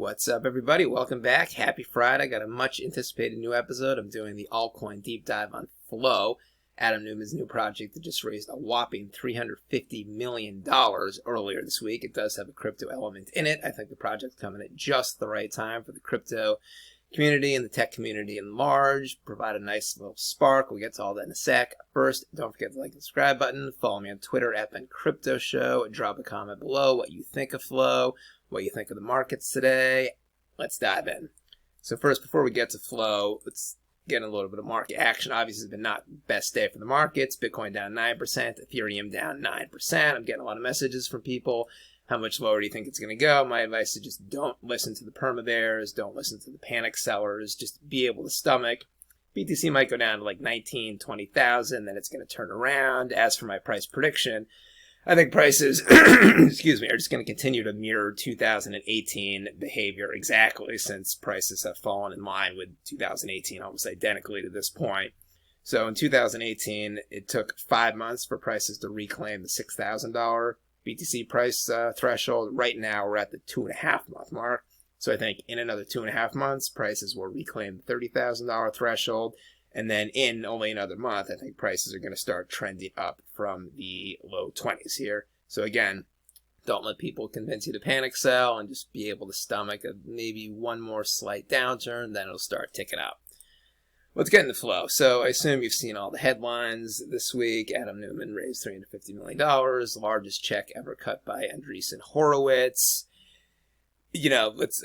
What's up, everybody? Welcome back. Happy Friday. Got a much anticipated new episode. I'm doing the Altcoin deep dive on Flow, Adam Neumann's new project that just raised a whopping $350 million earlier this week. It does have a crypto element in it. I think the project's coming at just the right time for the crypto community and the tech community in large. Provide a nice little spark. We'll get to all that in a sec. First, don't forget the like and subscribe button. Follow me on Twitter at bencryptoshow. Drop a comment below what you think of Flow, what you think of the markets today. Let's dive in. So first, before we get to Flow, let's get a little bit of market action. Obviously, it's been not the best day for the markets. Bitcoin down 9%, Ethereum down 9%. I'm getting a lot of messages from people. How much lower do you think it's going to go? My advice is just don't listen to the perma bears. Don't listen to the panic sellers. Just be able to stomach. BTC might go down to like 19, 20,000. Then it's going to turn around. As for my price prediction, I think prices, excuse me, are just going to continue to mirror 2018 behavior exactly, since prices have fallen in line with 2018 almost identically to this point. So in 2018, it took 5 months for prices to reclaim the $6,000 BTC price threshold. Right now, we're at the 2.5-month mark. So I think in another 2.5 months, prices will reclaim the $30,000 threshold. And then in only another month, I think prices are going to start trending up from the low 20s here. So again, don't let people convince you to panic sell, and just be able to stomach maybe one more slight downturn, then it'll start ticking up. Let's get into Flow. So I assume you've seen all the headlines this week. Adam Neumann raised $350 million, largest check ever cut by Andreessen Horowitz. You know, let's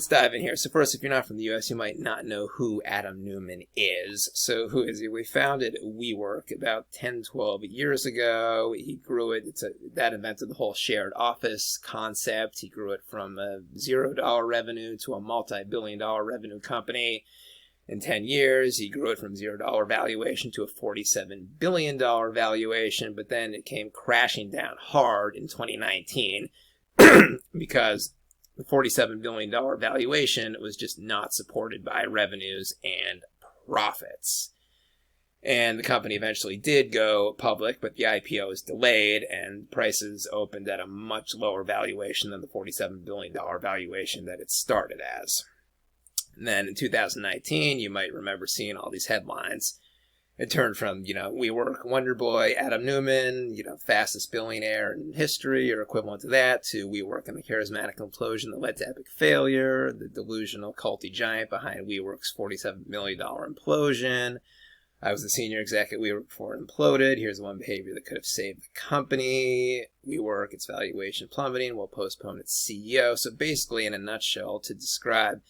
dive in here. So first, if you're not from the U.S., you might not know who Adam Neumann is. So who is he? We founded WeWork about 10, 12 years ago. He grew it. That invented the whole shared office concept. He grew it from a $0 revenue to a multi-billion-dollar revenue company. In 10 years, he grew it from $0 valuation to a $47 billion valuation, but then it came crashing down hard in 2019 because the $47 billion valuation was just not supported by revenues and profits. And the company eventually did go public, but the IPO was delayed, and prices opened at a much lower valuation than the $47 billion valuation that it started as. And then in 2019, you might remember seeing all these headlines. It turned from, WeWork Wonder Boy, Adam Neumann, fastest billionaire in history or equivalent to that, to WeWork and the charismatic implosion that led to epic failure, the delusional culty giant behind WeWork's $47 million implosion. I was the senior exec at WeWork before it imploded. Here's one behavior that could have saved the company. WeWork, its valuation plummeting, will postpone its CEO. So basically, in a nutshell, to describe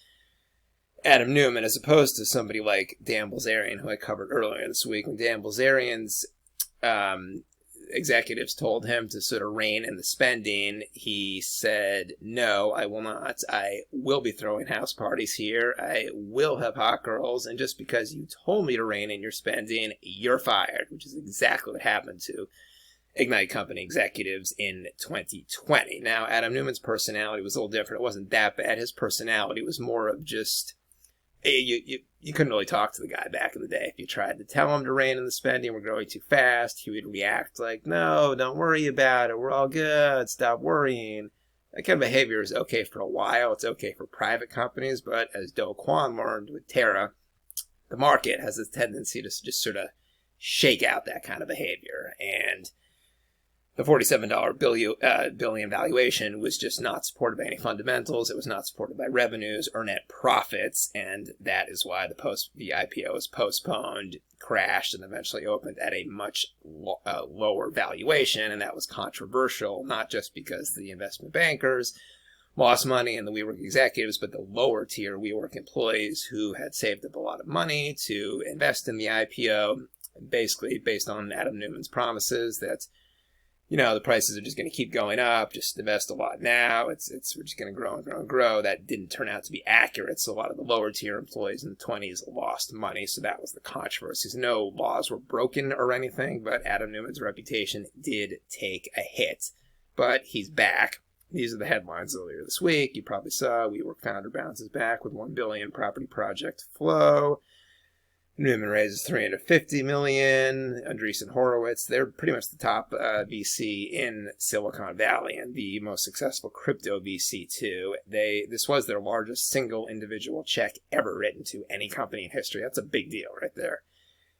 Adam Neumann, as opposed to somebody like Dan Bilzerian, who I covered earlier this week, when Dan Bilzerian's executives told him to sort of rein in the spending, he said, no, I will not. I will be throwing house parties here. I will have hot girls. And just because you told me to rein in your spending, you're fired, which is exactly what happened to Ignite Company executives in 2020. Now, Adam Neumann's personality was a little different. It wasn't that bad. His personality was more of just, you couldn't really talk to the guy back in the day. If you tried to tell him to rein in the spending, we're growing too fast, he would react like, no, don't worry about it, we're all good, stop worrying. That kind of behavior is okay for a while. It's okay for private companies, but as Do Kwon learned with Terra, the market has this tendency to just sort of shake out that kind of behavior. And the $47 billion valuation was just not supported by any fundamentals. It was not supported by revenues or net profits, and that is why the IPO was postponed, crashed, and eventually opened at a much lower valuation. And that was controversial, not just because the investment bankers lost money and the WeWork executives, but the lower tier WeWork employees who had saved up a lot of money to invest in the IPO, basically based on Adam Neumann's promises that the prices are just going to keep going up, just invest a lot now, we're just going to grow and grow and grow. That didn't turn out to be accurate, so a lot of the lower tier employees in the 20s lost money, so that was the controversy. No laws were broken or anything, but Adam Neumann's reputation did take a hit. But he's back. These are the headlines earlier this week. You probably saw WeWork founder bounces back with $1 billion property project Flow. Neumann raises $350 million. Andreessen Horowitz, they're pretty much the top VC in Silicon Valley and the most successful crypto VC too. This was their largest single individual check ever written to any company in history. That's a big deal right there.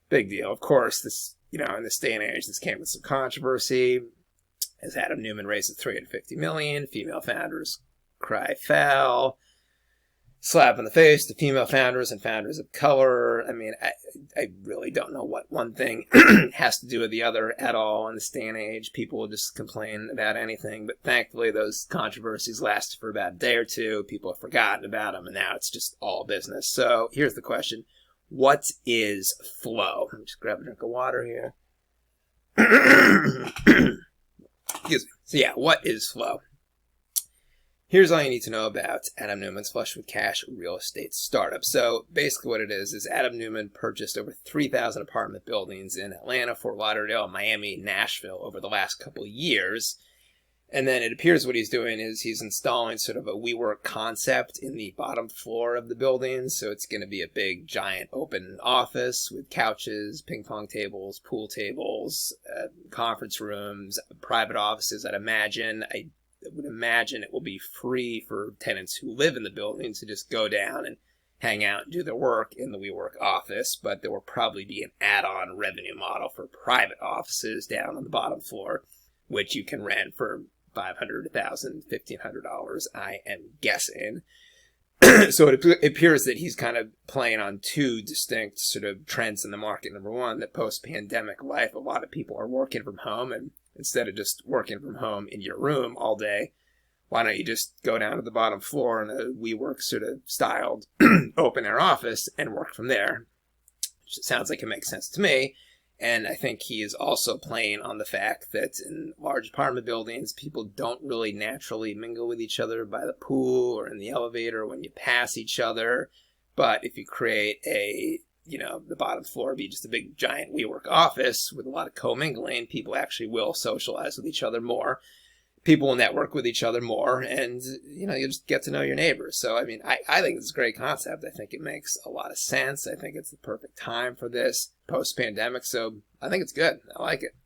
Big deal. Of course, this, in this day and age, this came with some controversy. As Adam Neumann raises $350 million, female founders cry foul. Slap in the face to female founders and founders of color. I mean, I really don't know what one thing has to do with the other at all in this day and age. People will just complain about anything, but thankfully those controversies lasted for about a day or two. People have forgotten about them, and now it's just all business. So here's the question. What is flow? Let me just grab a drink of water here. Excuse me. So yeah, what is flow? Here's all you need to know about Adam Neumann's flush with cash real estate startup. So basically what it is Adam Neumann purchased over 3,000 apartment buildings in Atlanta, Fort Lauderdale, Miami, Nashville over the last couple of years. And then it appears what he's doing is he's installing sort of a WeWork concept in the bottom floor of the building. So it's going to be a big, giant open office with couches, ping pong tables, pool tables, conference rooms, private offices, I'd imagine. I would imagine it will be free for tenants who live in the building to just go down and hang out and do their work in the WeWork office, but there will probably be an add-on revenue model for private offices down on the bottom floor, which you can rent for $500, $1,000, $1,500, I am guessing. So it appears that he's kind of playing on two distinct sort of trends in the market. Number one, that post-pandemic life, a lot of people are working from home, and instead of just working from home in your room all day, why don't you just go down to the bottom floor in a WeWork sort of styled open air office and work from there? Which sounds like it makes sense to me. And I think he is also playing on the fact that in large apartment buildings, people don't really naturally mingle with each other by the pool or in the elevator when you pass each other. But if you create the bottom floor be just a big giant WeWork office with a lot of commingling, people actually will socialize with each other more. People will network with each other more, and, you just get to know your neighbors. So, I mean, I think it's a great concept. I think it makes a lot of sense. I think it's the perfect time for this post-pandemic, so I think it's good. I like it.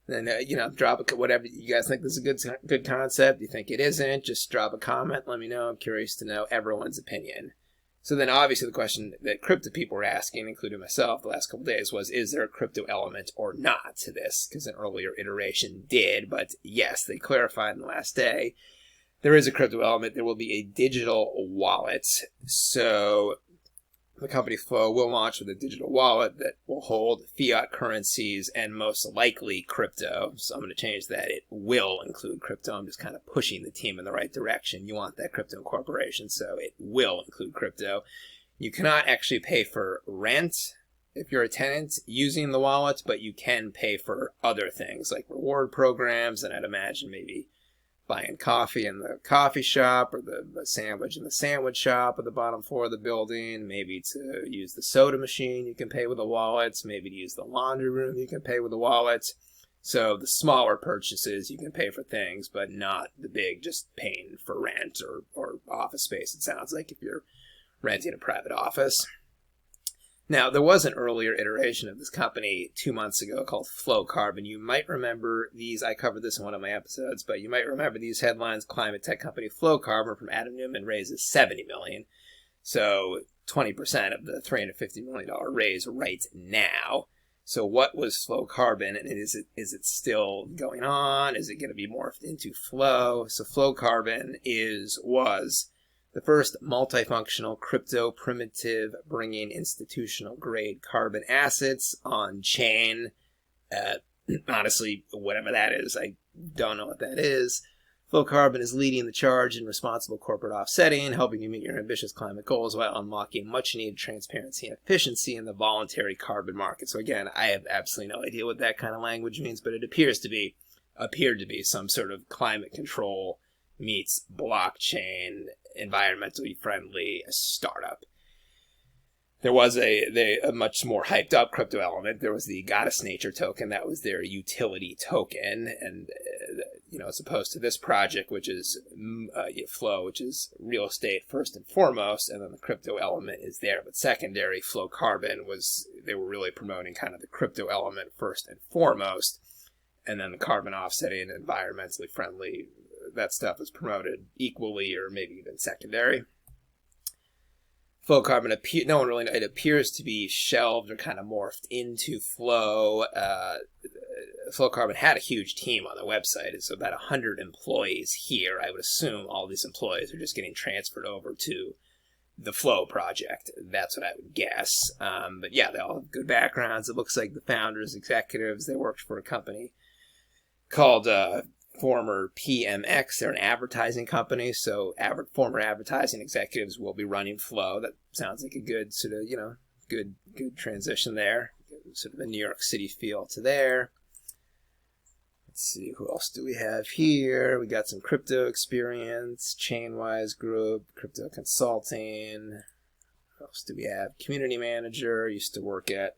Then, drop whatever you guys think this is a good concept. You think it isn't, just drop a comment. Let me know. I'm curious to know everyone's opinion. So then obviously the question that crypto people were asking, including myself, the last couple of days was, is there a crypto element or not to this? Because an earlier iteration did, but yes, they clarified in the last day. There is a crypto element. There will be a digital wallet. So the company Flow will launch with a digital wallet that will hold fiat currencies and most likely crypto. So I'm going to change that. It will include crypto. I'm just kind of pushing the team in the right direction. You want that crypto incorporation, so it will include crypto. You cannot actually pay for rent if you're a tenant using the wallet, but you can pay for other things like reward programs, and I'd imagine maybe buying coffee in the coffee shop or the sandwich in the sandwich shop at the bottom floor of the building. Maybe to use the soda machine, you can pay with a wallet. Maybe to use the laundry room, you can pay with a wallet. So the smaller purchases, you can pay for things, but not the big just paying for rent or office space, it sounds like, if you're renting a private office. Now, there was an earlier iteration of this company 2 months ago called FlowCarbon. You might remember these. I covered this in one of my episodes, but you might remember these headlines. Climate tech company FlowCarbon from Adam Neumann raises $70 million. So 20% of the $350 million raise right now. So what was FlowCarbon, and is it still going on? Is it going to be morphed into Flow? So FlowCarbon was the first multifunctional crypto primitive bringing institutional grade carbon assets on chain. Honestly, whatever that is, I don't know what that is. FlowCarbon is leading the charge in responsible corporate offsetting, helping you meet your ambitious climate goals while unlocking much needed transparency and efficiency in the voluntary carbon market. So again, I have absolutely no idea what that kind of language means, but it appeared to be some sort of climate control meets blockchain, environmentally friendly startup. There was a much more hyped up crypto element. There was the Goddess Nature token. That was their utility token. And, as opposed to this project, which is Flow, which is real estate first and foremost, and then the crypto element is there. But secondary, FlowCarbon they were really promoting kind of the crypto element first and foremost, and then the carbon offsetting and environmentally friendly, that stuff is promoted equally or maybe even secondary. FlowCarbon, it appears to be shelved or kind of morphed into Flow. FlowCarbon had a huge team on the website. It's about 100 employees here. I would assume all these employees are just getting transferred over to the Flow project. That's what I would guess. But yeah, they all have good backgrounds. It looks like the founders, executives, they worked for a company called former PMX. They're an advertising company, so former advertising executives will be running Flow. That sounds like a good sort of, good transition there. Sort of a New York City feel to there. Let's see, who else do we have here? We got some crypto experience, Chainwise Group, crypto consulting. What else do we have? Community manager, used to work at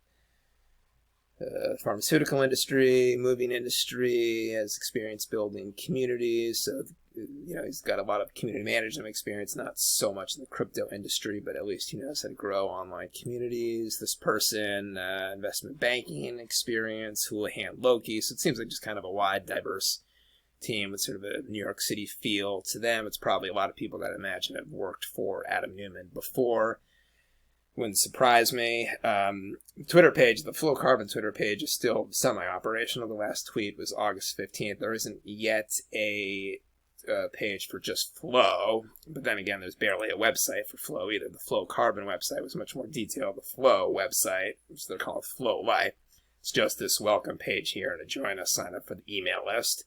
pharmaceutical industry, moving industry, has experience building communities. So, he's got a lot of community management experience, not so much in the crypto industry, but at least he knows how to grow online communities. This person, investment banking experience, Houlihan Lokey. So it seems like just kind of a wide, diverse team with sort of a New York City feel to them. It's probably a lot of people that I imagine have worked for Adam Neumann before. Wouldn't surprise me. Twitter page, the FlowCarbon Twitter page is still semi-operational. The last tweet was August 15th. There isn't yet a page for just Flow, but then again, there's barely a website for Flow either. The FlowCarbon website was much more detailed. The Flow website, which they're calling Flow Life, it's just this welcome page here to join us, sign up for the email list.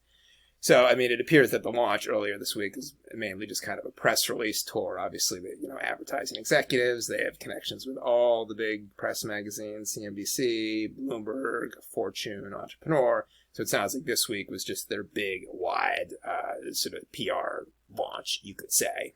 So, it appears that the launch earlier this week is mainly just kind of a press release tour. Obviously, advertising executives, they have connections with all the big press magazines, CNBC, Bloomberg, Fortune, Entrepreneur. So it sounds like this week was just their big, wide sort of PR launch, you could say.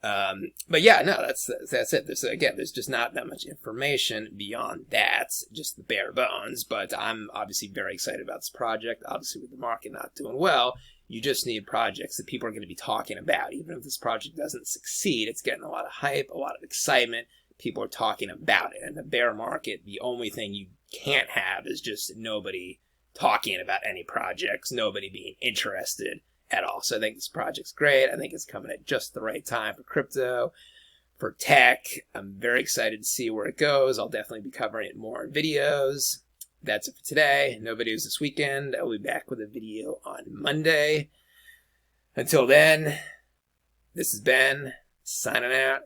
But yeah, no, that's it. There's just not that much information beyond that, just the bare bones. But I'm obviously very excited about this project. Obviously, with the market not doing well, you just need projects that people are going to be talking about. Even if this project doesn't succeed, it's getting a lot of hype, a lot of excitement. People are talking about it. And the bear market, the only thing you can't have is just nobody talking about any projects, nobody being interested at all. So I think this project's great. I think it's coming at just the right time for crypto, for tech. I'm very excited to see where it goes. I'll definitely be covering it more in videos. That's it for today. No videos this weekend. I'll be back with a video on Monday. Until then, this is Ben, signing out.